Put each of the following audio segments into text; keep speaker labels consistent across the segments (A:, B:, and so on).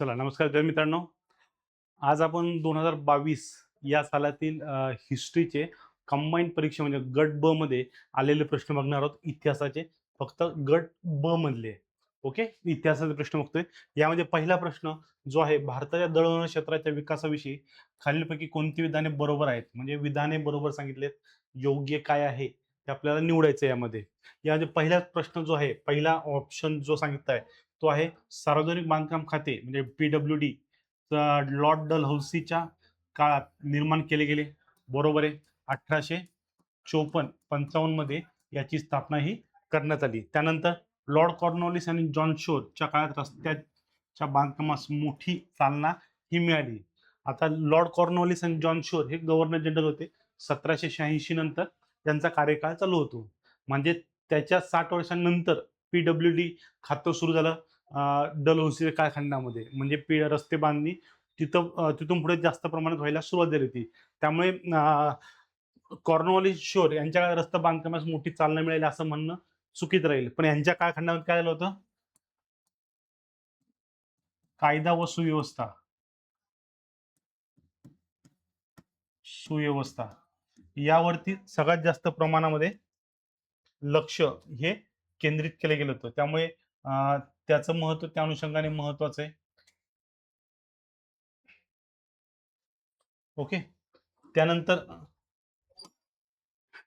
A: चला नमस्कार जय मित्रांनो. आज आपण 2022 या सालातील हिस्ट्रीचे कंबाईंड परीक्षा म्हणजे गट ब मध्ये आलेले प्रश्न बघणार आहोत इतिहासाचे. फक्त गट ब मधले. ओके, इतिहासाचे प्रश्न बघतोय. यामध्ये पहिला प्रश्न जो आहे, भारताच्या दळणवळण क्षेत्राच्या विकासाविषयी खालीलपैकी कोणती विधाने बरोबर आहेत. म्हणजे विधाने बरोबर सांगितलेत, योग्य काय आहे ते आपल्याला निवडायचं यामध्ये. यामध्ये पहिला प्रश्न जो आहे, पहिला ऑप्शन जो सांगितला आहे तो आहे सार्वजनिक बांधकाम खाते म्हणजे पीडब्ल्यूडी लॉर्ड डलहौसीच्या काळात निर्माण केले गेले. बरोबर आहे. 1854-55 मध्ये याची स्थापना ही करण्यात आली. त्यानंतर लॉर्ड कॉर्नवॉलिस आणि जॉन शोरच्या काळात रस्त्याच्या बांधकामास मोठी चालना ही मिळाली. आता लॉर्ड कॉर्नवॉलिस आणि जॉन शोर हे गव्हर्नर जनरल होते. 1786 नंतर त्यांचा कार्यकाळ चालू होतो. म्हणजे त्याच्या 60 वर्षांनंतर पीडब्ल्यूडी खातं सुरू झालं डलहौसी कालखंडामध्ये. म्हणजे रस्ते बांधणी तिथून पुढे जास्त प्रमाणात व्हायला सुरुवात झाली होती. त्यामुळे कॉर्नवॉलिस शोर यांच्या काळात रस्ता बांधकामास मोठी चालना मिळाली असं म्हणणं चुकीचं राहील. पण यांच्या कालखंडामध्ये काय झालं होतं, कायदा व सुव्यवस्था सुव्यवस्था यावरती सगळ्यात जास्त प्रमाणामध्ये लक्ष हे केंद्रित केलं गेलं होतं. त्यामुळे त्याचं महत्व त्या अनुषंगाने महत्वाचं आहे. ओके. त्यानंतर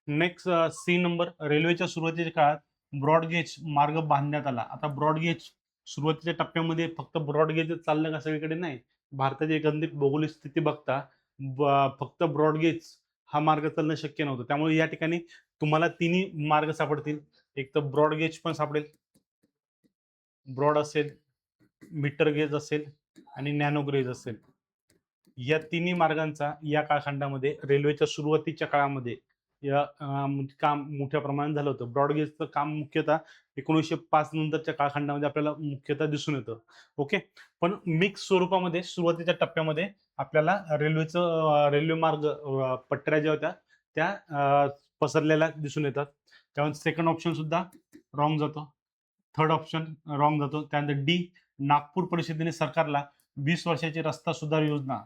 A: नेक्स्ट सी नंबर, रेल्वेच्या सुरुवातीच्या काळात ब्रॉडगेज मार्ग बांधण्यात आला. आता ब्रॉडगेज सुरुवातीच्या टप्प्यामध्ये फक्त ब्रॉडगेज चाललं का सगळीकडे, नाही. भारताची एकंदरीत भौगोलिक स्थिती बघता फक्त ब्रॉडगेज हा मार्ग चालणं शक्य नव्हतं. त्यामुळे या ठिकाणी तुम्हाला तिन्ही मार्ग सापडतील. एक तर ब्रॉडगेज पण सापडेल, ब्रॉड असेल, मीटर गेज असेल आणि नॅनो गेज असेल. या तिन्ही मार्गांचा या कालखंडामध्ये रेल्वेच्या सुरुवातीच्या काळामध्ये काम मोठ्या प्रमाणात झालं होतं. ब्रॉडगेजचं काम मुख्यतः 1905 नंतरच्या कालखंडामध्ये आपल्याला मुख्यतः दिसून येतं. ओके. पण मिक्स स्वरूपामध्ये सुरुवातीच्या टप्प्यामध्ये आपल्याला रेल्वे मार्ग पट्ट्या ज्या होत्या त्या पसरलेल्या दिसून येतात. त्यामुळे सेकंड ऑप्शन सुद्धा रॉंग जातो. थर्ड ऑप्शन रॉंग जातो. त्यानंतर डी, नागपूर परिषदेने सरकारला 20 वर्षाची रस्ता सुधार योजना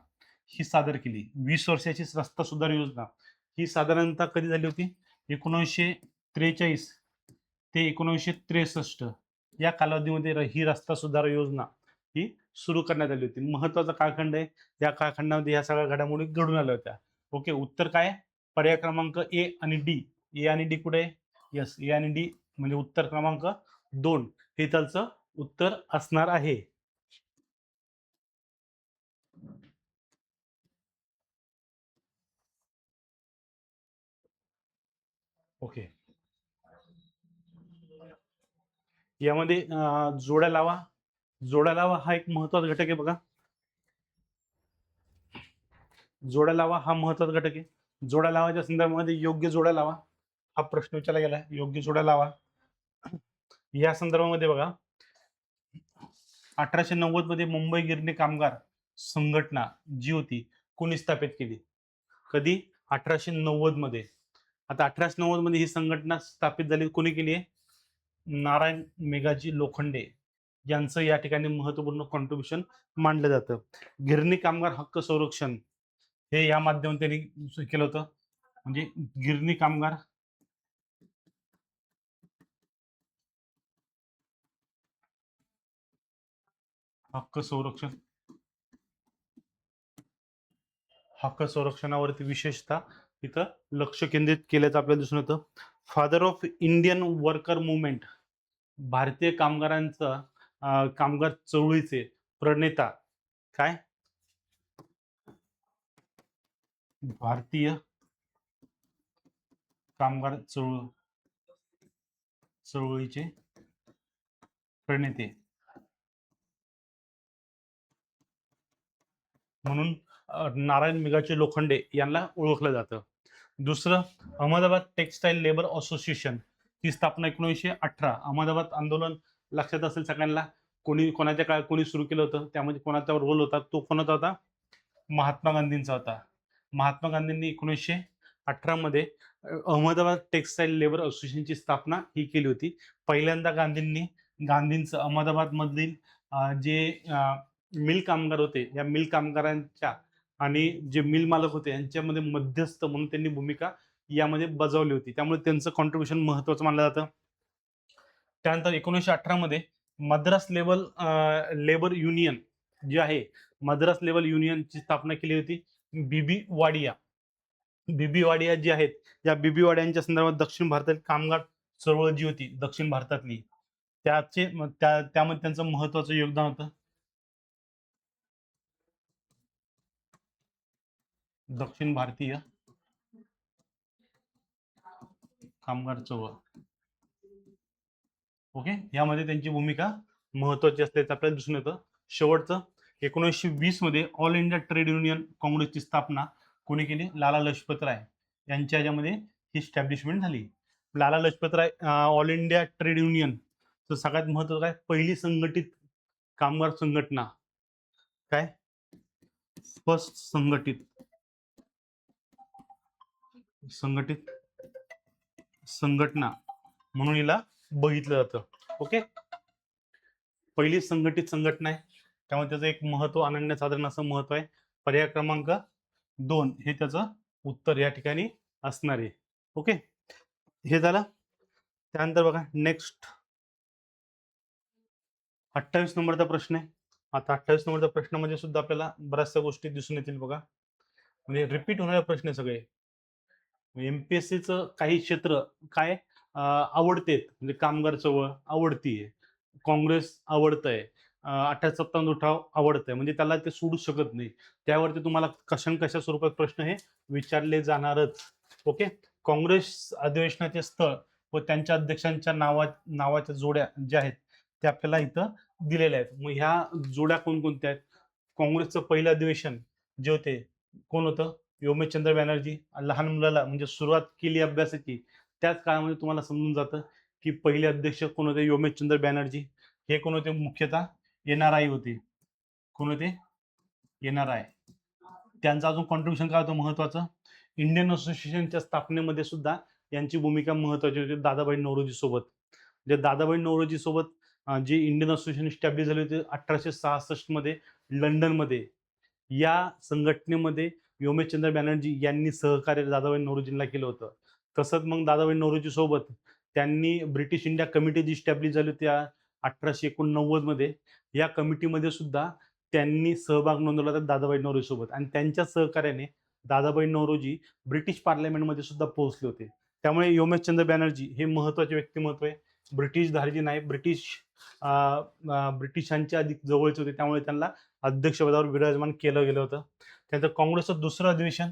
A: ही सादर केली. 20 वर्षाची रस्ता सुधार योजना ही साधारणतः कधी झाली होती? 1943 ते 1963 या कालावधीमध्ये ही रस्ता सुधार योजना ही सुरू करण्यात आली होती. महत्वाचा कालखंड आहे. या कालखंडामध्ये या सगळ्या घडामोडी घडून आल्या होत्या. ओके. उत्तर काय? पर्याय क्रमांक ए आणि डी. ए आणि डी कुठे आहे? यस, ए आणि डी म्हणजे उत्तर क्रमांक 2 हे त्याचं उत्तर असणार आहे. ओके. यामध्ये जोड्या लावा हा एक महत्वाचा घटक आहे बघा. जोड्या लावा हा महत्वाचा घटक आहे. जोड्या लावाच्या संदर्भामध्ये योग्य जोड्या लावा हा प्रश्न विचारला गेला. योग्य जोड्या लावा या संदर्भामध्ये बघा, 1890 मध्ये मुंबई गिरणी कामगार संघटना जी होती कोणी स्थापित केली? कधी? 1890 मध्ये. आता 1890 मध्ये ही संघटना स्थापित झाली, कोणी केली आहे? नारायण मेघाजी लोखंडे यांचं या ठिकाणी महत्वपूर्ण कॉन्ट्रीब्युशन मानलं जातं. गिरणी कामगार हक्क संरक्षण हे या माध्यमातून त्यांनी केलं होतं. म्हणजे गिरणी कामगार हक्क संरक्षण हक्क संरक्षणावरती विशेषतः इथं लक्ष केंद्रित केल्याचं आपल्याला दिसून येतं. Father of Indian worker movement, भारतीय कामगार चळवळीचे प्रणेता काय? भारतीय कामगार चळवळीचे प्रणेते म्हणून नारायण मेघाजी लोखंडे यांना ओळखलं जातं. दुसरं, अहमदाबाद टेक्सटाईल लेबर असोसिएशन ची स्थापना 1918. अहमदाबाद आंदोलन लक्षात असेल सगळ्यांना. कोणाच्या काळात कोणी सुरू केलं होतं, त्यामध्ये कोणाचा रोल होता? तो कोणाचा होता? महात्मा गांधींचा होता. महात्मा गांधींनी 1918 मध्ये अहमदाबाद टेक्सटाईल लेबर असोसिएशनची स्थापना ही केली होती. पहिल्यांदा गांधींचं अहमदाबाद मधील जे मिल कामगार होते, या मिल कामगारांच्या आणि जे मिल मालक होते यांच्यामध्ये मध्यस्थ म्हणून त्यांनी भूमिका यामध्ये बजावली होती. त्यामुळे त्यांचं कॉन्ट्रिब्युशन महत्वाचं मानलं जातं. त्यानंतर 1918 मध्ये मद्रास लेबर युनियन जी आहे, मद्रास लेबर युनियनची स्थापना केली होती बीबी वाडिया. बीबी वाडिया जी आहेत, या बीबी वाडियांच्या संदर्भात दक्षिण भारतातील कामगार चळवळ जी होती दक्षिण भारतातली, त्यामध्ये त्यांचं महत्वाचं योगदान होतं. दक्षिण भारतीय कामगार चळवळ. ओके, यामध्ये त्यांची भूमिका महत्वाची असल्याचं आपल्याला दिसून येतं. शेवटचं 1920 मध्ये ऑल इंडिया ट्रेड युनियन काँग्रेसची स्थापना कोणी केली? लाला लजपत राय यांच्या याच्यामध्ये ही स्टॅब्लिशमेंट झाली. Lala Lajpat Rai all India trade union तर सगळ्यात महत्वाचं काय, पहिली संघटित कामगार संघटना, काय फर्स्ट संघटित संघटित संघटना म्हणून हिला बघितलं जातं. ओके, पहिली संघटित संघटना आहे, त्यामुळे त्याचं एक महत्व अनन्यसाधारण असं महत्व आहे. पर्याय क्रमांक 2 हे त्याचं उत्तर या ठिकाणी असणार आहे. ओके, हे झालं. त्यानंतर बघा नेक्स्ट 28 नंबरचा प्रश्न आहे. आता 28 नंबरच्या प्रश्नामध्ये सुद्धा आपल्याला बऱ्याचशा गोष्टी दिसून येतील बघा, म्हणजे रिपीट होणारे प्रश्न सगळे. एमपीएससीचं काही क्षेत्र काय आवडतेत, म्हणजे कामगार चळवळ आवडतीये, काँग्रेस आवडतंय, 28-57 उठाव आवडतंय, म्हणजे त्याला ते सोडू शकत नाही. त्यावरती तुम्हाला कशा स्वरूपात प्रश्न हे विचारले जाणारच. ओके, काँग्रेस अधिवेशनाचे स्थळ व त्यांच्या अध्यक्षांच्या नावाच्या जोड्या ज्या आहेत त्या आपल्याला इथं दिलेल्या आहेत. मग ह्या जोड्या कोणकोणत्या आहेत? काँग्रेसचं पहिलं अधिवेशन जे होते कोण होतं? योमेशचंद्र बॅनर्जी. लहान मुलाला म्हणजे सुरुवात केली अभ्यासाची त्याच काळामध्ये तुम्हाला समजून जातं की पहिले अध्यक्ष कोण होते? योमेशचंद्र बॅनर्जी. हे कोण होते? मुख्यतः एनआरआय होते. कोण होते? एनआरआय. त्यांचं अजून कॉन्ट्रिब्युशन काय होतं महत्वाचं? इंडियन असोसिएशनच्या स्थापनेमध्ये सुद्धा यांची भूमिका महत्वाची होती दादाभाई नौरोजी सोबत. जे दादाभाई नौरोजी सोबत जे इंडियन असोसिएशन स्टॅब्लिश झाले होते 1866 मध्ये लंडनमध्ये, या संघटनेमध्ये व्योमेशचंद्र बॅनर्जी यांनी सहकार्य दादाभाई नौरोजींना केलं होतं. तसंच मग दादाभाई नौरोजी सोबत त्यांनी ब्रिटिश इंडिया कमिटी जी स्टॅब्लिश झाली होती 1889 मध्ये, या कमिटीमध्ये सुद्धा त्यांनी सहभाग नोंदवला होता दादाभाई नौरोजी सोबत, आणि त्यांच्या सहकार्याने दादाभाई नौरोजी ब्रिटिश पार्लमेंटमध्ये सुद्धा पोहोचले होते. त्यामुळे योमेशचंद्र बॅनर्जी हे महत्वाचे व्यक्तिमत्व आहे. ब्रिटिश धार्जी नाही, ब्रिटिशांच्या अधिक जवळचे होते, त्यामुळे त्यांना अध्यक्षपदावर विराजमान केलं गेलं होतं. त्यानंतर काँग्रेसचं दुसरं अधिवेशन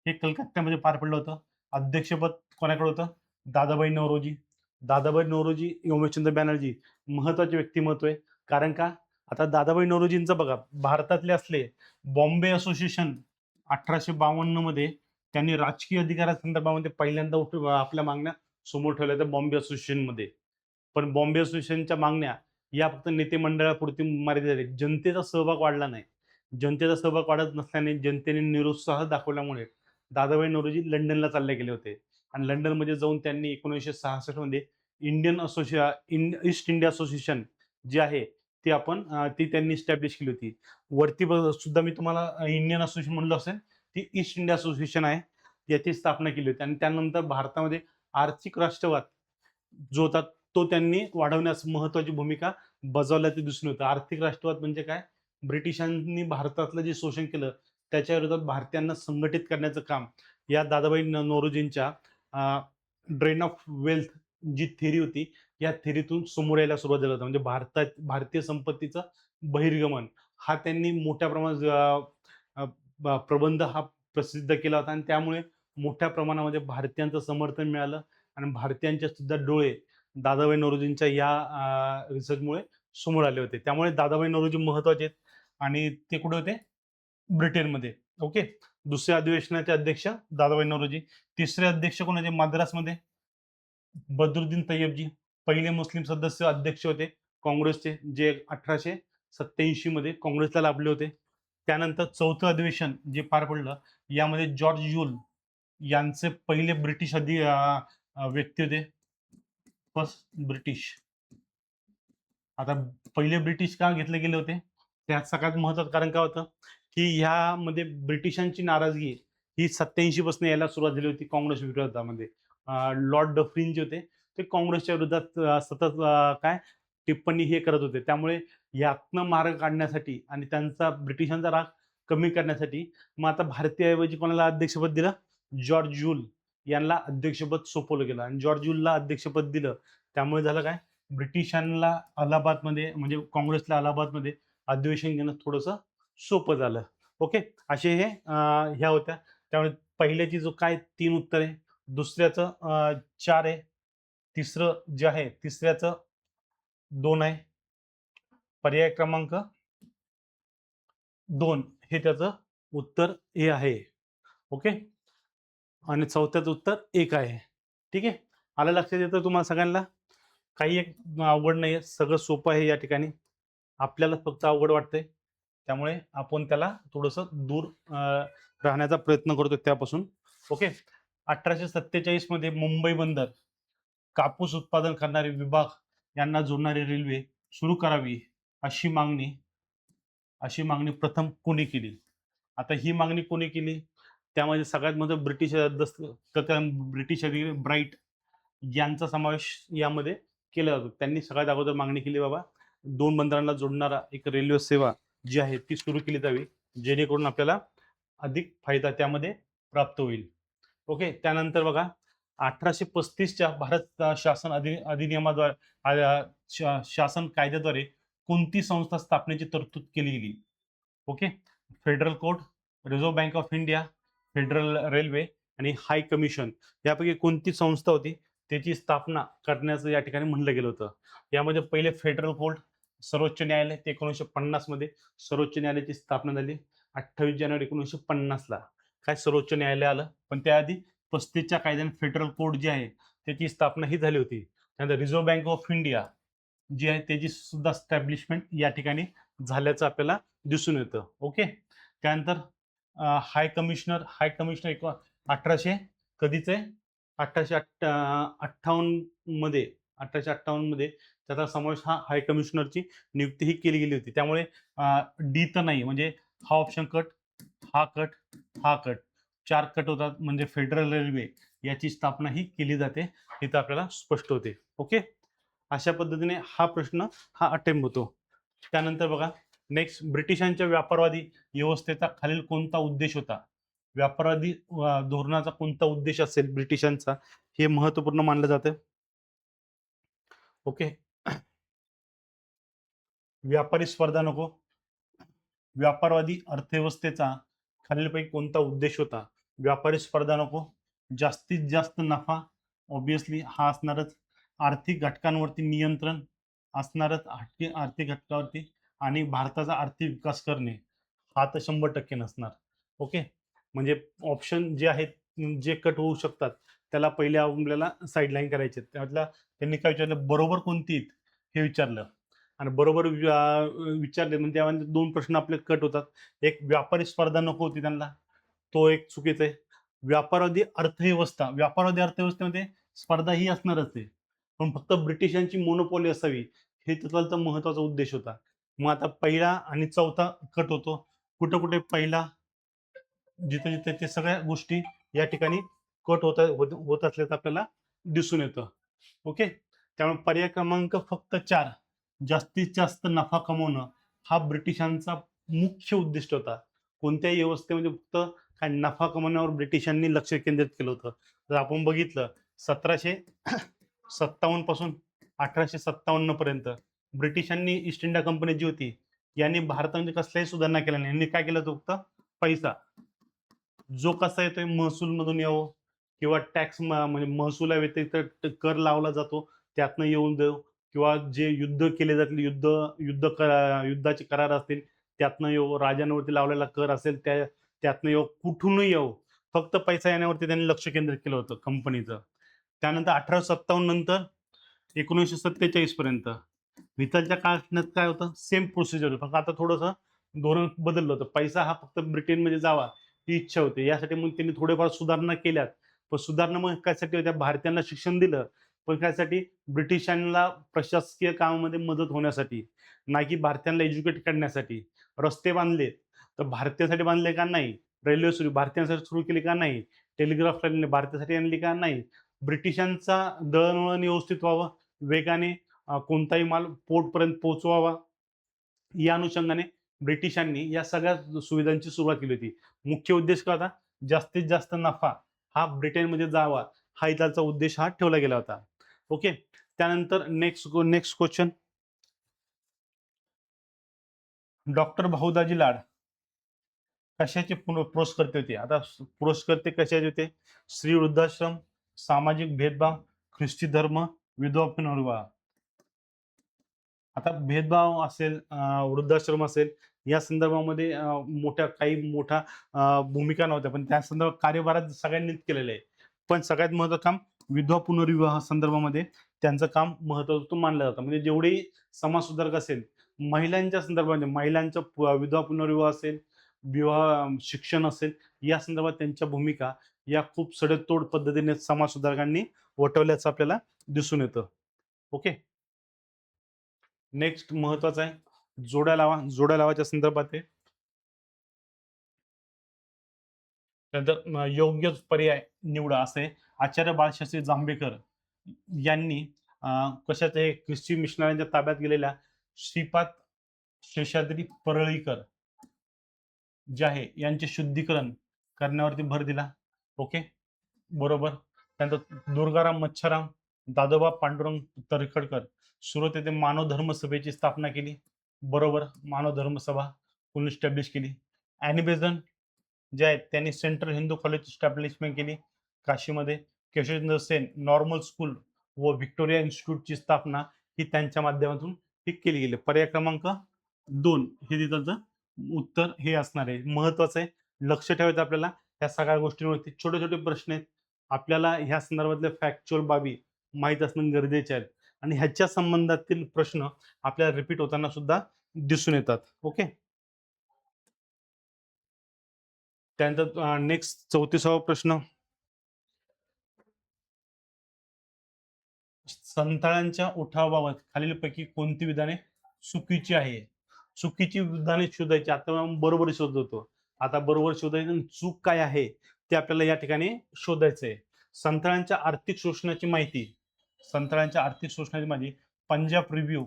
A: हे कलकत्त्यामध्ये पार पडलं होतं. अध्यक्षपद कोणाकडे होतं? दादाभाई नौरोजी. दादाभाई नौरोजी, योमेशचंद्र बॅनर्जी महत्वाचे व्यक्तिमत्व आहे. कारण का? आता दादाभाई नौरोजींचं बघा, भारतातले असले बॉम्बे असोसिएशन 1852 मध्ये त्यांनी राजकीय अधिकारासंदर्भामध्ये पहिल्यांदा आपल्या मागण्या समोर ठेवल्या होत्या बॉम्बे असोसिएशनमध्ये. पण बॉम्बे असोसिएशनच्या मागण्या या फक्त नेते मंडळापुरती मर्यादित आहेत. जनतेचा सहभाग वाढला नाही. जनतेचा सहभाग वाढत नसल्याने जनतेने निरुत्साह दाखवल्यामुळे दादाभाई नौरोजी लंडनला चालले गेले होते, आणि लंडनमध्ये जाऊन त्यांनी 1966 मध्ये ईस्ट इंडिया असोसिएशन जी आहे ती त्यांनी स्टॅब्लिश केली होती. वरती सुद्धा मी तुम्हाला इंडियन असोसिएशन म्हणलं असेल, ती ईस्ट इंडिया असोसिएशन आहे, याची स्थापना केली होती. आणि त्यानंतर भारतामध्ये आर्थिक राष्ट्रवाद जो होता तो त्यांनी वाढवण्यास महत्वाची भूमिका बजावल्याचे दिसून येतं. आर्थिक राष्ट्रवाद म्हणजे काय? ब्रिटिशांनी भारतातलं जे शोषण केलं त्याच्या विरोधात भारतीयांना संघटित करण्याचं काम या दादाभाई नौरोजींच्या ड्रेन ऑफ वेल्थ जी थेरी होती, या थेरीतून समोर यायला सुरुवात झाली होती. म्हणजे भारतीय संपत्तीचं बहिर्गमन हा त्यांनी मोठ्या प्रमाणात प्रबंध हा प्रसिद्ध केला होता, आणि त्यामुळे मोठ्या प्रमाणामध्ये भारतीयांचं समर्थन मिळालं, आणि भारतीयांचे सुद्धा डोळे दादाभाई नौरोजींच्या या रिसर्चमुळे समोर आले होते. त्यामुळे दादाभाई नौरोजी महत्वाचे आहेत, आणि ते कुठे होते? ब्रिटनमध्ये. ओके, दुसऱ्या अधिवेशनाचे अध्यक्ष दादाभाई नौरोजी. तिसरे अध्यक्ष कोण होते मद्रासमध्ये? बदरुद्दीन तय्यबजी. पहिले मुस्लिम सदस्य अध्यक्ष होते काँग्रेसचे, जे 1887 मध्ये काँग्रेसला लाभले होते. त्यानंतर चौथं अधिवेशन जे पार पडलं, यामध्ये जॉर्ज यूल यांचे पहिले ब्रिटिश व्यक्ती होते. First British. आता पहिले ब्रिटिश का घेतले गेले होते? त्यात सगळ्यात महत्त्वाचं कारण काय होतं, की ह्यामध्ये ब्रिटिशांची नाराजगी ही 87 पासून यायला सुरुवात झाली होती काँग्रेस विरोधामध्ये. लॉर्ड डफरिन जे होते, ते काँग्रेसच्या विरोधात सतत काय टिप्पणी हे करत होते. त्यामुळे यातनं मार्ग काढण्यासाठी आणि त्यांचा ब्रिटिशांचा राग कमी करण्यासाठी मग आता भारतीयऐवजी कोणाला अध्यक्षपद दिलं? जॉर्ज जूल यांना अध्यक्षपद सोपवलं गेलं आणि जॉर्ज जूलला अध्यक्षपद दिलं. त्यामुळे झालं काय, ब्रिटिशांना अलाहाबादमध्ये म्हणजे काँग्रेसला अलाहाबादमध्ये अधिवेशन घेणं थोडंसं सोपं झालं. ओके. असे हे ह्या होत्या. त्यामुळे पहिल्याची जो काय 3 उत्तर आहे, दुसऱ्याचं 4 आहे, तिसरं जे आहे तिसऱ्याचं 2 आहे, पर्याय क्रमांक 2 हे त्याचं उत्तर ए आहे. ओके. आणि चौथ्याचं उत्तर 1 आहे. ठीक आहे. आलं लक्षात येतं तुम्हाला सगळ्यांना? काही एक अवघड नाहीये. सगळं सोपं आहे या ठिकाणी. आपल्याला फक्त अवघड वाटतंय. त्यामुळे आपण त्याला थोडंसं दूर राहण्याचा प्रयत्न करतो त्यापासून. ओके. 1847 मध्ये मुंबई बंदर कापूस उत्पादन करणारे विभाग यांना जोडणारी रेल्वे सुरू करावी अशी मागणी प्रथम कोणी केली? आता ही मागणी कोणी केली? त्यामध्ये सगळ्यात महत्त्वाचं ब्रिटिश अधिकारी ब्राईट यांचा समावेश यामध्ये केला जातो. त्यांनी सगळ्यात अगोदर मागणी केली, बाबा 2 बंदरांना जोडणारा एक रेल्वे सेवा जी आहे ती सुरू केली जावी, जेणेकरून आपल्याला अधिक फायदा त्यामध्ये प्राप्त होईल. ओके. त्यानंतर बघा 1835च्या भारत शासन अधिनियमाद्वारे शासन कायद्याद्वारे कोणती संस्था स्थापनेची तरतूद केली गेली? Okay. Federal court, reserve bank of India, federal railway आणि हाय कमिशन यापैकी कोणती संस्था होती त्याची स्थापना करण्याचं या ठिकाणी म्हणलं गेलं होतं? यामध्ये पहिले फेडरल कोर्ट, सर्वोच्च न्यायालय ते 1950 मध्ये सर्वोच्च न्यायालयाची स्थापना झाली. 28 जानेवारी 1950 ला काय सर्वोच्च न्यायालय आलं, पण त्याआधी 35च्या कायद्याने फेडरल कोर्ट जे आहे त्याची स्थापना ही झाली होती. त्यानंतर रिझर्व्ह बँक ऑफ इंडिया जी आहे त्याची सुद्धा एस्टॅब्लिशमेंट या ठिकाणी झाल्याचं आपल्याला दिसून येतं. ओके. त्यानंतर हाय कमिशनर 1800 कधीच आहे 1858 मध्ये 1858 मध्ये त्याचा समावेश हा हाय कमिशनरची नियुक्ती ही केली गेली होती. त्यामुळे डी तर नाही म्हणजे हा ऑप्शन कट, हा कट, हा कट, 4 कट होतात म्हणजे फेडरल रेल्वे याची स्थापना ही केली जाते. हे तर आपल्याला स्पष्ट होते. ओके. अशा पद्धतीने हा प्रश्न हा अटेम्प्ट होतो. त्यानंतर बघा नेक्स्ट, ब्रिटिशांच्या व्यापारवादी व्यवस्थेचा खालील कोणता उद्देश होता? व्यापारवादी धोरणाचा कोणता उद्देश असेल ब्रिटिशांचा, हे महत्वपूर्ण मानलं जातं. ओके. व्यापारी स्पर्धा नको. व्यापारवादी अर्थव्यवस्थेचा खालीलपैकी कोणता उद्देश होता? व्यापारी स्पर्धा नको. जास्तीत जास्त नफा ऑब्विसली हा असणारच. आर्थिक घटकांवरती नियंत्रण असणारच आर्थिक घटकावरती आणि भारताचा आर्थिक विकास करणे हा तर 100% नसणार. ओके. म्हणजे ऑप्शन जे आहेत जे कट होऊ शकतात त्याला पहिले आपल्याला साईडलाईन करायचे. त्यातला त्यांनी काय विचारलं, बरोबर कोणती आहेत? हे विचारलं आणि बरोबर विचारले म्हणजे त्यामध्ये 2 प्रश्न आपले कट होतात. एक व्यापारी स्पर्धा नको होती त्यांना, तो एक चुकीचा आहे. व्यापारवादी अर्थव्यवस्थेमध्ये स्पर्धा ही असणारच आहे. पण फक्त ब्रिटिशांची मोनोपॉली असावी हे त्याचा महत्त्वाचा उद्देश होता. मग आता पहिला आणि चौथा कट होतो. कुठे पहिला जिथे ते सगळ्या गोष्टी या ठिकाणी कट होत असल्याचं आपल्याला दिसून येतं. ओके. त्यामुळे पर्याय क्रमांक फक्त 4 जास्तीत जास्त नफा कमवणं हा ब्रिटिशांचा मुख्य उद्दिष्ट होता. कोणत्याही व्यवस्थेमध्ये फक्त काय नफा कमवण्यावर ब्रिटिशांनी लक्ष केंद्रित केलं होतं. जर आपण बघितलं 1757 पासून 1857 पर्यंत ब्रिटिशांनी ईस्ट इंडिया कंपनी जी होती यांनी भारतामध्ये कसल्याही सुधारणा केल्या नाही. यांनी काय केलं होतं? फक्त पैसा जो कसा येतोय महसूलमधून यावं किंवा टॅक्स म्हणजे महसुलाव्यतिरिक्त कर लावला जातो त्यातनं येऊन देऊ किंवा जे युद्ध केले जातील युद्धाचे करार असतील त्यातनं येऊ, राजांवरती लावलेला कर असेल त्यातनं येऊ, कुठूनही येऊ, फक्त पैसा येण्यावरती त्यांनी लक्ष केंद्रित केलं होतं कंपनीचं. त्यानंतर 1857 नंतर 1947 पर्यंत मित्तलच्या काळात काय होतं? सेम प्रोसिजर होतं. फक्त आता थोडंसं धोरण बदललं होतं. पैसा हा फक्त ब्रिटनमध्ये जावा ही इच्छा होती. यासाठी मग त्यांनी थोडेफार सुधारणा केल्यात. पण सुधारणा मग कशासाठी होत्या? भारतीयांना शिक्षण दिलं. पण त्यासाठी ब्रिटिशांना प्रशासकीय कामामध्ये मदत होण्यासाठी. ना की भारतीयांना एज्युकेट करण्यासाठी. रस्ते बांधले तर भारतीयासाठी बांधले का नाही. रेल्वे सुरू भारतीयांसाठी सुरू केली का नाही. टेलिग्राफ लाईन भारतासाठी आणली का नाही. ब्रिटिशांचा दळणवळण व्यवस्थित व्हावं, वेगाने कोणताही माल पोर्टपर्यंत पोहोचवावा, या अनुषंगाने ब्रिटिशांनी या सगळ्या सुविधांची सुरुवात केली होती. मुख्य उद्देश काय होता, जास्तीत जास्त नफा हा ब्रिटनमध्ये जावा, हा इथलचा उद्देश हा ठेवला गेला होता. ओके. त्यानंतर नेक्स्ट क्वेश्चन. डॉक्टर भाऊदाजी लाड कशाचे पुरस्कर्ते होते. आता पुरस्कर्ते कशाचे होते. श्री वृद्धाश्रम, सामाजिक भेदभाव, ख्रिस्ती धर्म, विधवा पुनर्विवाह. आता भेदभाव असेल, वृद्धाश्रम असेल, या संदर्भामध्ये मोठा भूमिका नव्हत्या, पण त्या संदर्भात कार्यभारात सगळ्यांनीच केलेलं आहे. पण सगळ्यात महत्त्वाचं काम विधवा पुनर्विवाह संदर्भामध्ये त्यांचं काम महत्त्वाचं मानलं जातं. म्हणजे जेवढे समाज सुधारक असेल, महिलांच्या संदर्भामध्ये महिलांचं विधवा पुनर्विवाह असेल, विवाह शिक्षण असेल, या संदर्भात त्यांच्या भूमिका या खूप सडेतोड पद्धतीने समाज सुधारकांनी वटवल्याचं आपल्याला दिसून येतं. ओके. नेक्स्ट महत्वाचा आहे जोड्या लावाच्या संदर्भात आहे. त्यानंतर योग्य पर्याय निवडा असे आचार्य बाळशास्त्री जांभेकर यांनी कशाचे हे ख्रिस्ती मिशनऱ्यांच्या ताब्यात गेलेल्या श्रीपाद शेषाद्री परळीकर जे आहे यांचे शुद्धीकरण करण्यावरती भर दिला. ओके, बरोबर. त्यानंतर दुर्गाराम मच्छाराम, दादोबा पांडुरंग तरखडकर सुरत येथे मानव धर्म सभेची स्थापना केली. बरोबर, मानव धर्म सभा कोणी स्टॅब्लिश केली. ॲनी बेझंट जे आहेत त्यांनी सेंट्रल हिंदू कॉलेज स्टॅब्लिशमेंट केली काशीमध्ये. केशवचंद्र सेन नॉर्मल स्कूल व व्हिक्टोरिया इन्स्टिट्यूटची स्थापना ही त्यांच्या माध्यमातून ही केली गेली. पर्याय क्रमांक 2 हे तिथं उत्तर हे असणार आहे. महत्वाचं आहे, लक्ष ठेवायचं आपल्याला या सगळ्या गोष्टींवरती. छोटे छोटे प्रश्न आहेत, आपल्याला ह्या संदर्भातल्या फॅक्च्युअल बाबी माहीत असणं गरजेचे आहेत आणि ह्याच्या संबंधातील प्रश्न आपल्याला रिपीट होताना सुद्धा दिसून येतात. ओके. त्यानंतर नेक्स्ट 34वा प्रश्न. संथाळांच्या उठावाबाबत खालीलपैकी कोणती विधाने चुकीची आहे. चुकीची विधाने शोधायची. आता बरोबर शोधतो. आता बरोबर शोधायचं, चूक काय आहे ते आपल्याला या ठिकाणी शोधायचं आहे. संथाळांच्या आर्थिक शोषणाची माहिती पंजाब रिव्ह्यू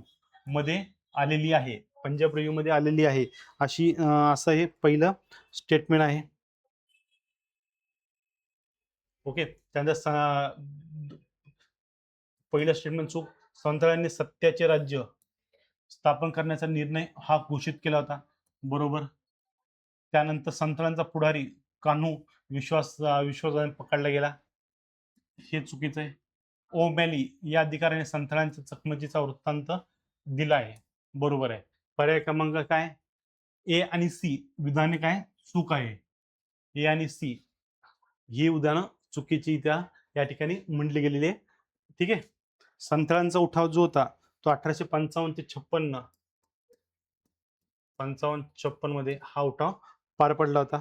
A: मध्ये आलेली आहे. पंजाब रिव्ह्यू मध्ये आलेली आहे अशी असं हे पहिलं स्टेटमेंट आहे. ओके. त्यानंतर पहिलं स्टेटमेंट चूक, संथाळांनी सत्याचे राज्य स्थापन करण्याचा निर्णय हा घोषित केला होता. बरोबर. त्यानंतर संथाळांचा पुढारी कान्हू विश्वासाने पकडला गेला, हे चुकीचं आहे. ओमॅली या अधिकाऱ्याने संथाळांच्या चकमकीचा वृत्तांत दिला आहे. बरोबर आहे. पर्याय क्रमांक काय, ए आणि सी विधाने काय चूक आहे. ए आणि सी ही उदाहरणं चुकीची या ठिकाणी म्हटली गेलेली आहे. ठीक आहे. संथाळांचा उठाव जो होता तो 1855 ते 56 मध्ये हा उठाव पार पडला होता.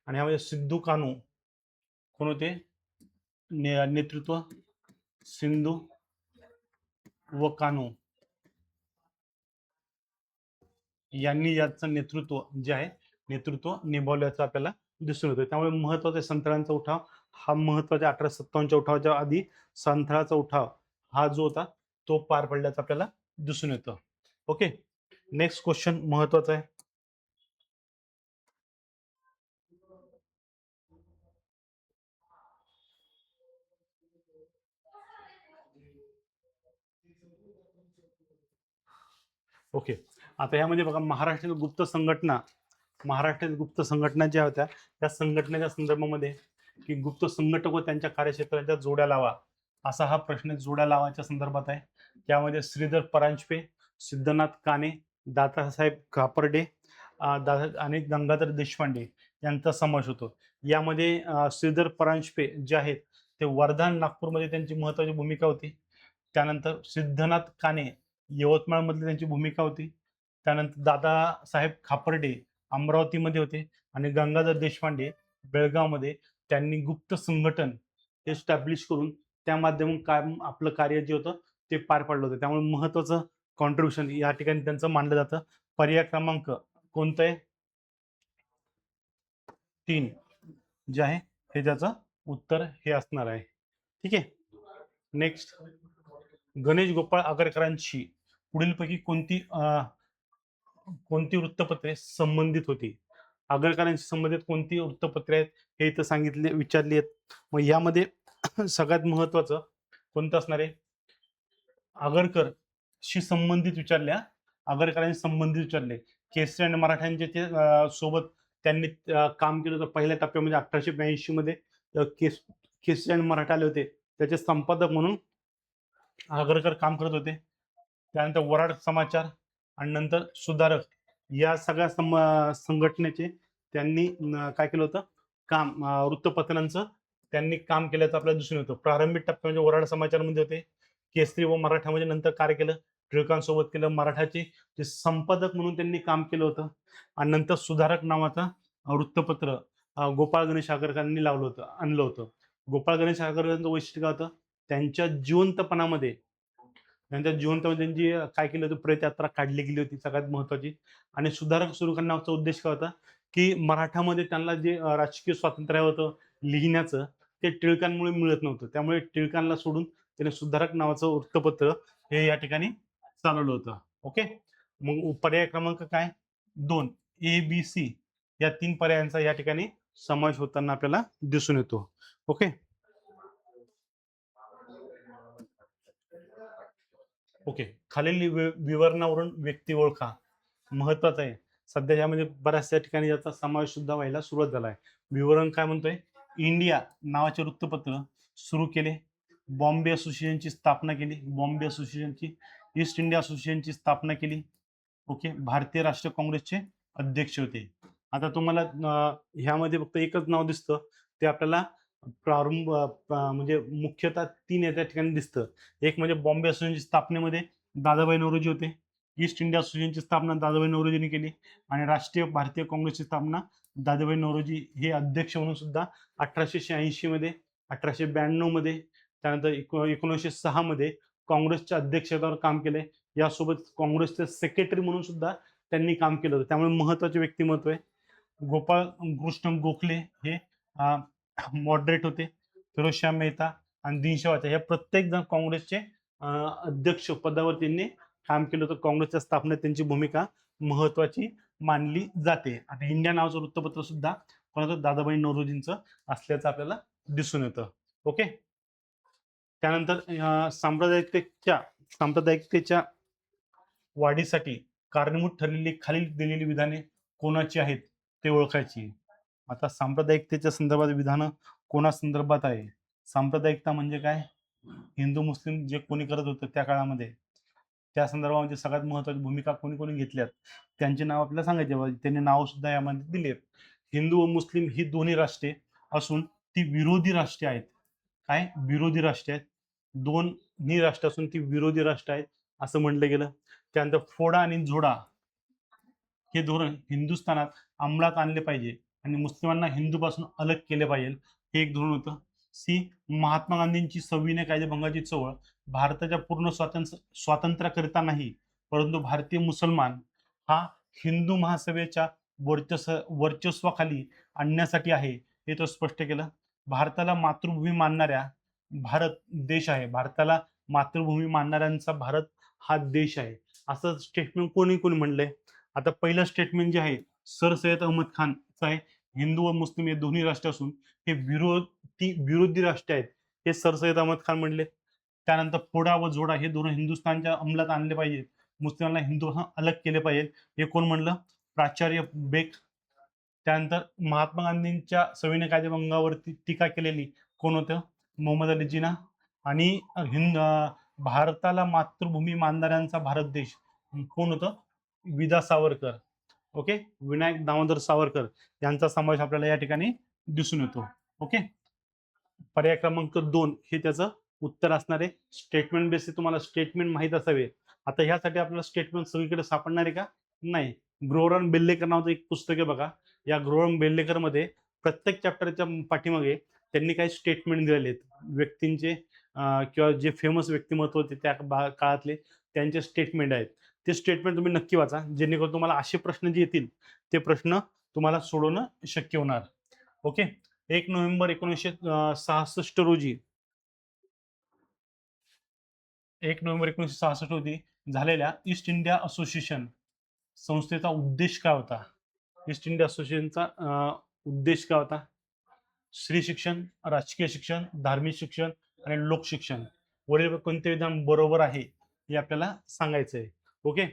A: आणि ह्यामध्ये सिद्धू कान्हू कोण होते, नेतृत्व सिंधू व कान्हू यांनी याचं नेतृत्व जे आहे निभावल्याचं आपल्याला दिसून येतं. त्यामुळे महत्वाचा संथाळांचा उठाव हा महत्वाचा 1857च्या उठावाच्या आधी संथाळाचा उठाव हा जो होता तो पार पडल्याचं आपल्याला दिसून येतं. ओके. नेक्स्ट क्वेश्चन महत्वाचा आहे. ओके. आता यामध्ये बघा महाराष्ट्रातील गुप्त संघटना ज्या होत्या त्या संघटनेच्या संदर्भामध्ये की गुप्त संघटक व त्यांच्या कार्यक्षेत्राच्या जोड्या लावा असा हा प्रश्न जोड्या लावाच्या संदर्भात आहे. त्यामध्ये श्रीधर परांजपे, सिद्धनाथ काणे, दादासाहेब खापर्डे आणि गंगाधर देशपांडे यांचा समावेश होतो. यामध्ये श्रीधर परांजपे जे आहेत ते वर्धा नागपूरमध्ये त्यांची महत्वाची भूमिका होती. त्यानंतर सिद्धनाथ काणे यवतमाळमधली त्यांची भूमिका होती. त्यानंतर दादासाहेब खापर्डे अमरावतीमध्ये होते आणि गंगाधर देशपांडे बेळगावमध्ये त्यांनी गुप्त संघटन एस्टॅब्लिश करून त्या माध्यमातून आपलं कार्य जे होतं ते पार पाडलं होतं. त्यामुळे महत्वाचं कॉन्ट्रीब्युशन या ठिकाणी त्यांचं मानलं जातं. पर्याय क्रमांक कोणतं आहे? 3 जे आहे हे त्याचं उत्तर हे असणार आहे. ठीक आहे. नेक्स्ट, गणेश गोपाळ आगरकरांशी पुढीलपैकी कोणती वृत्तपत्रे संबंधित होती? आगरकरांशी संबंधित कोणती वृत्तपत्रे आहेत हे इथं सांगितले विचारली आहेत. मग यामध्ये सगळ्यात महत्वाचं कोणतं असणार आहे? आगरकरशी संबंधित विचारल्या, आगरकरांशी संबंधित विचारले. केसरी आणि मराठ्यांचे ते सोबत त्यांनी काम केलं होतं पहिल्या टप्प्यामध्ये 1882 मध्ये केसरी आणि मराठा आले होते. त्याचे संपादक म्हणून आगरकर काम करत होते. त्यानंतर वराड समाचार आणि नंतर सुधारक या सगळ्या संघटनेचे त्यांनी काय केलं होतं? काम वृत्तपत्रांचं त्यांनी काम केल्याचं आपल्याला दिसून येतं. प्रारंभिक टप्प्यामध्ये वराड समाचारमध्ये होते. केसरी व मराठामध्ये नंतर कार्य केलं. टिळकांसोबत केलं. मराठाचे जे संपादक म्हणून त्यांनी काम केलं होतं आणि नंतर सुधारक नावाचा वृत्तपत्र गोपाळ गणेश आगरकरांनी लावलं होतं, आणलं होतं. गोपाळ गणेश आगरकरांचं वैशिष्ट्य काय होतं? त्यांच्या जिवंतपणामध्ये त्यांची काय केलं होतं? प्रेतयात्रा काढली गेली होती सगळ्यात महत्वाची. आणि सुधारक सुरू करण्याचा उद्देश काय होता? की मराठामध्ये त्यांना जे राजकीय स्वातंत्र्य होतं लिहिण्याचं, ते टिळकांमुळे मिळत नव्हतं. त्यामुळे टिळकांना सोडून त्याने सुधारक नावाचं वृत्तपत्र हे या ठिकाणी चालवलं होतं. ओके. मग पर्याय क्रमांक काय? 2 ए, बी, सी या 3 पर्यायांचा या ठिकाणी समावेश होताना आपल्याला दिसून येतो. ओके. ओके. खालील विवरणावरून व्यक्ती ओळखा. महत्वाचं आहे. सध्या यामध्ये बऱ्याचशा ठिकाणी याचा समावेश सुद्धा व्हायला सुरुवात झाला आहे. विवरण काय म्हणतोय? इंडिया नावाचे वृत्तपत्र सुरू केले. बॉम्बे असोसिएशनची स्थापना केली. बॉम्बे असोसिएशनची, ईस्ट इंडिया असोसिएशनची स्थापना केली. ओके. भारतीय राष्ट्रीय काँग्रेसचे अध्यक्ष होते. आता तुम्हाला ह्यामध्ये फक्त एकच नाव दिसतं. ते आपल्याला प्रारंभ म्हणजे मुख्यतः 3 या ठिकाणी दिसतं. एक म्हणजे बॉम्बे असोसिएशनच्या स्थापनेमध्ये दादाभाई नौरोजी होते. ईस्ट इंडिया असोसिएशनची स्थापना दादाभाई नौरोजींनी केली आणि राष्ट्रीय भारतीय काँग्रेसची स्थापना दादाभाई नौरोजी हे अध्यक्ष म्हणून सुद्धा 1886 मध्ये, 1892 मध्ये, त्यानंतर 1906 मध्ये काँग्रेसच्या अध्यक्षपदावर काम केले. यासोबत काँग्रेसचे सेक्रेटरी म्हणून सुद्धा त्यांनी काम केलं होतं. त्यामुळे महत्वाचे व्यक्तिमत्व आहे. गोपाळ कृष्ण गोखले हे मॉडरेट होते. फिरोजशाह मेहता आणि दिनशा वाचा हे प्रत्येक जण काँग्रेसचे अध्यक्ष पदावर त्यांनी काम केलं होतं. काँग्रेसच्या स्थापनेत त्यांची भूमिका महत्वाची मानली जाते. आता इंडिया नावाचं वृत्तपत्र सुद्धा कोणाचं? दादाभाई नौरोजींचं असल्याचं आपल्याला दिसून येतं. ओके. त्यानंतर सांप्रदायिकतेच्या वाढीसाठी कारणीभूत ठरलेली खालील दिलेली विधाने कोणाची आहेत ते ओळखायची. आता सांप्रदायिकतेच्या संदर्भात विधानं कोणा संदर्भात आहे? सांप्रदायिकता म्हणजे काय? हिंदू मुस्लिम जे कोणी करत होतं त्या काळामध्ये, त्या संदर्भामध्ये सगळ्यात महत्वाची भूमिका कोणी कोणी घेतल्यात त्यांची नाव आपल्याला सांगायचे. त्यांनी नाव सुद्धा यामध्ये दिली. हिंदू व मुस्लिम ही दोन्ही राष्ट्रे असून ती विरोधी राष्ट्रे आहेत. काय? विरोधी राष्ट्रे आहेत. दोन्ही राष्ट्र असून ती विरोधी राष्ट्र आहेत असं म्हटलं गेलं. त्यानंतर फोडा आणि झोडा हे धोरण हिंदुस्थानात अंमलात आणले पाहिजे आणि मुस्लिमांना हिंदूपासून अलग केले पाहिजे, हे एक धोरण होतं. सी, महात्मा गांधींची सविनय कायदेभंगाची चळवळ भारताच्या पूर्ण स्वातंत्र्याकरिता नाही, परंतु भारतीय मुसलमान हा हिंदू महासभेच्या वर्चस्वाखाली आणण्यासाठी आहे, हे तो स्पष्ट केलं. भारताला मातृभूमी मानणाऱ्या भारत देश आहे. भारताला मातृभूमी मानणाऱ्यांचा भारत हा देश आहे, असं स्टेटमेंट कोणी कोणी म्हणलंय? आता पहिलं स्टेटमेंट जे आहे सर सय्यद अहमद खानचं आहे. हिंदू व मुस्लिम हे दोन्ही राष्ट्र असून हे विरोधी राष्ट्र आहेत, हे सर सय्यद अहमद खान म्हणले. त्यानंतर फोडा व जोडा हे धोरण हिंदुस्थानच्या अंमलात आणले पाहिजे, मुस्लिमांना हिंदूपासून अलग केले पाहिजे, हे कोण म्हणलं? प्राचार्य बेग. त्यानंतर महात्मा गांधींच्या सविनय कायदेभंगावरती टीका केलेली कोण होतं? मोहम्मद अली जिना. आणि भारताला मातृभूमी मानणाऱ्यांचा भारत देश कोण होतं? विदा सावरकर. ओके. विनायक दामोदर सावरकर यांचा समावेश आपल्याला या ठिकाणी दिसून येतो. ओके. पर्याय क्रमांक 2 हे त्याचं उत्तर असणार आहे. स्टेटमेंट बेसिस तुम्हाला स्टेटमेंट माहित असावे. आता ह्यासाठी आपल्याला स्टेटमेंट सगळीकडे सापडणार आहे का? नाही. ग्रोवर बेल्लेकर नावाचं एक पुस्तक आहे बघा. या ग्रोवर बेल्लेकर मध्ये प्रत्येक चॅप्टरच्या पाठीमागे त्यांनी काही स्टेटमेंट दिलेले आहेत व्यक्तींचे किंवा जे फेमस व्यक्तिमत्व होते त्या काळातले त्यांचे स्टेटमेंट आहेत. ते स्टेटमेंट तुम्ही नक्की वाचा, जेणेकरून तुम्हाला असे प्रश्न जे येतील ते प्रश्न तुम्हाला सोडवणं शक्य होणार. ओके. 1 नोव्हेंबर 1966 रोजी 1 नोव्हेंबर 1966 रोजी झालेल्या ईस्ट इंडिया असोसिएशन संस्थेचा उद्देश काय होता? ईस्ट इंडिया असोसिएशनचा उद्देश काय होता? स्त्री शिक्षण, राजकीय शिक्षण, धार्मिक शिक्षण आणि लोकशिक्षण. वरील कोणते विधान बरोबर आहे हे आपल्याला सांगायचं आहे. ओके.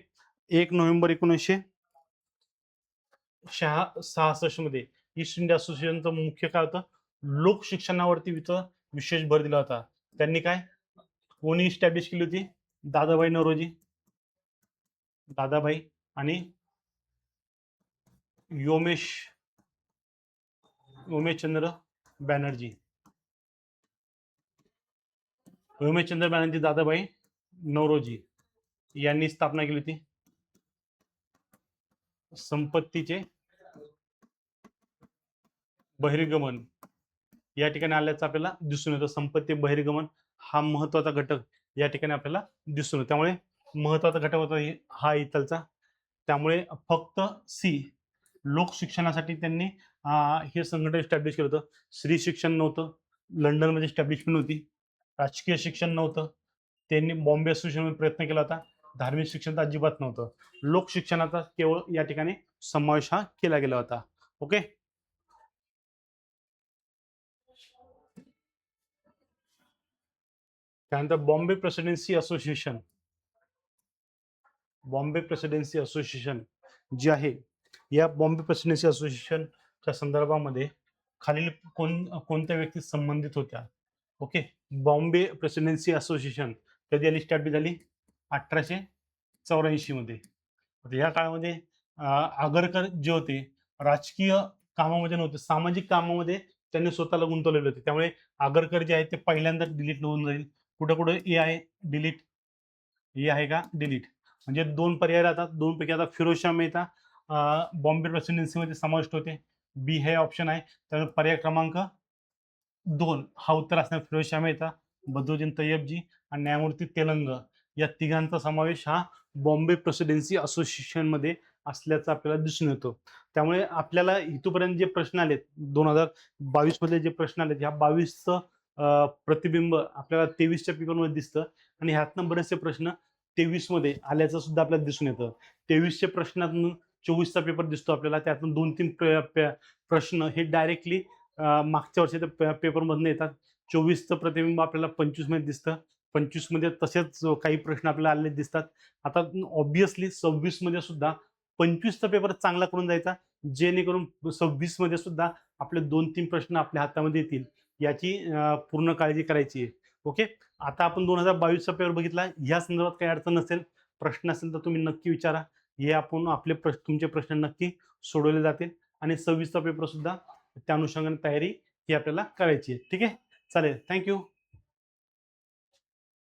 A: 1 नोव्हेंबर 1966 मध्ये ईस्ट इंडिया असोसिएशनचं मुख्य काय होतं? लोकशिक्षणावरती विशेष भर दिला होता. त्यांनी काय कोणी इस्टॅब्लिश केली होती? दादाभाई नौरोजी, दादाभाई आणि योमेश उमेशचंद्र बॅनर्जी. उमेशचंद्र बॅनर्जी, दादाभाई नौरोजी यांनी स्थापना केली होती. संपत्तीचे बहिर्गमन या ठिकाणी आल्याचं आपल्याला दिसून येतं. संपत्ती बहिर्गमन हा महत्वाचा घटक या ठिकाणी आपल्याला दिसून येतो. त्यामुळे महत्वाचा घटक होता हा इथलचा. त्यामुळे फक्त सी लोक शिक्षणासाठी त्यांनी हे संघटन एस्टॅब्लिश केलं होतं. स्त्री शिक्षण नव्हतं, लंडनमध्ये एस्टॅब्लिशमेंट होती. राजकीय शिक्षण नव्हतं, त्यांनी बॉम्बे असोसिएशनमध्ये प्रयत्न केला होता. धार्मिक शिक्षण तर अजिबात नव्हतं. लोक शिक्षणाचा केवळ या ठिकाणी समावेश हा केला गेला होता. ओके. त्यानंतर Bombay Presidency Association. Bombay Presidency Association जी आहे, या बॉम्बे प्रेसिडेन्सी असोसिएशनच्या संदर्भामध्ये खालील कोणत्या व्यक्ती संबंधित होत्या? ओके. बॉम्बे प्रेसिडेन्सी असोसिएशन कधी आली, स्टॅब्लिश झाली? 1884 मध्ये. या काळामध्ये आगरकर जे होते राजकीय कामामध्ये नव्हते, सामाजिक कामामध्ये त्यांनी स्वतःला गुंतवलेले होते. त्यामुळे आगरकर जे आहे ते पहिल्यांदा डिलीट होऊन जाईल. कुठं कुठं ए आहे डिलीट, ए आहे का डिलीट, म्हणजे 2 पर्याय राहतात. 2 पैकी आता फिरोजशाह मेहता बॉम्बे प्रेसिडेन्सीमध्ये समाविष्ट होते. बी हे ऑप्शन आहे. तर पर्याय क्रमांक 2 हा उत्तर असणार. फिरोजशाह मेहता, बद्रुद्दीन तय्यबजी आणि न्यायमूर्ती तेलंग या तिघांचा समावेश हा बॉम्बे प्रेसिडेन्सी असोसिएशन मध्ये असल्याचं आपल्याला दिसून येतो. त्यामुळे आपल्याला इथपर्यंत जे प्रश्न आलेत 2022 मध्ये जे प्रश्न आलेत, ह्या 22चं प्रतिबिंब आपल्याला 23च्या पेपरमध्ये दिसतं आणि ह्यातनं बरेचसे प्रश्न 23 मध्ये आल्याचं सुद्धा आपल्याला दिसून येतं. 23च्या प्रश्नातून 24चा पेपर दिसतो आपल्याला. त्यातून 2-3 प्रश्न हे डायरेक्टली मागच्या वर्षीच्या पेपरमधनं येतात. 24चं प्रतिबिंब आपल्याला 25 मध्ये दिसतं. 25 मध्ये तसेच काही प्रश्न आपल्याला आलेले दिसतात. आता ऑब्व्हियसली 26 मध्ये सुद्धा 25चा पेपर चांगला करून जायचा, जेणेकरून 26 मध्ये सुद्धा आपले 2-3 प्रश्न आपल्या हातामध्ये येतील, याची पूर्ण काळजी करायची आहे. ओके. आता आपण 2022चा पेपर बघितला. या संदर्भात काही अडचण नसेल, प्रश्न असेल तर तुम्ही नक्की विचारा. हे आपण आपले तुमचे प्रश्न नक्की सोडवले जातील आणि 26चा पेपर सुद्धा त्या अनुषंगाने तयारी ही आपल्याला करायची आहे. ठीक आहे. चालेल. थँक्यू.